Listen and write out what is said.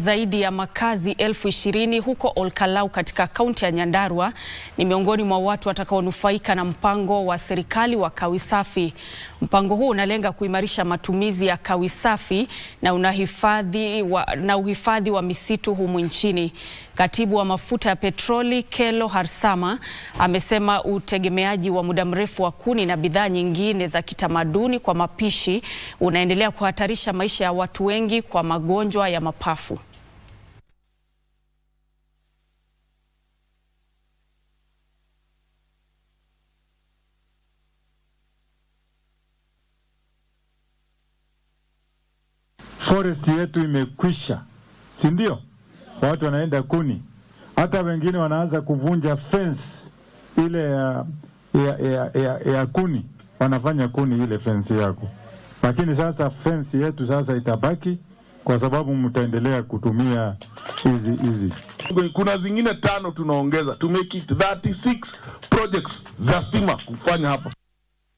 Zaidi ya makazi 20,000 huko Olkalau katika kaunti ya Nyandarua ni miongoni mwa watu watakaonufaika na mpango wa serikali wa kawi safi. Mpango huu unalenga kuimarisha matumizi ya kawi safi na uhifadhi wa misitu humu nchini. Katibu wa mafuta ya petroli Kelo Harsama amesema utegemeaji wa muda mrefu wa kuni na bidhaa nyingine za kitamaduni kwa mapishi unaendelea kuhatarisha maisha ya watu wengi kwa magonjwa ya mapafu. Forest yetu imekwisha, si ndio? Watu wanaenda kuni, hata wengine wanaanza kuvunja fence ile ya kuni, wanafanya kuni ile fence yako. Lakini fence yetu itabaki kwa sababu mtaendelea kutumia hizi. Kuna zingine 5 tunaongeza to make it 36 projects za stima kufanya hapa.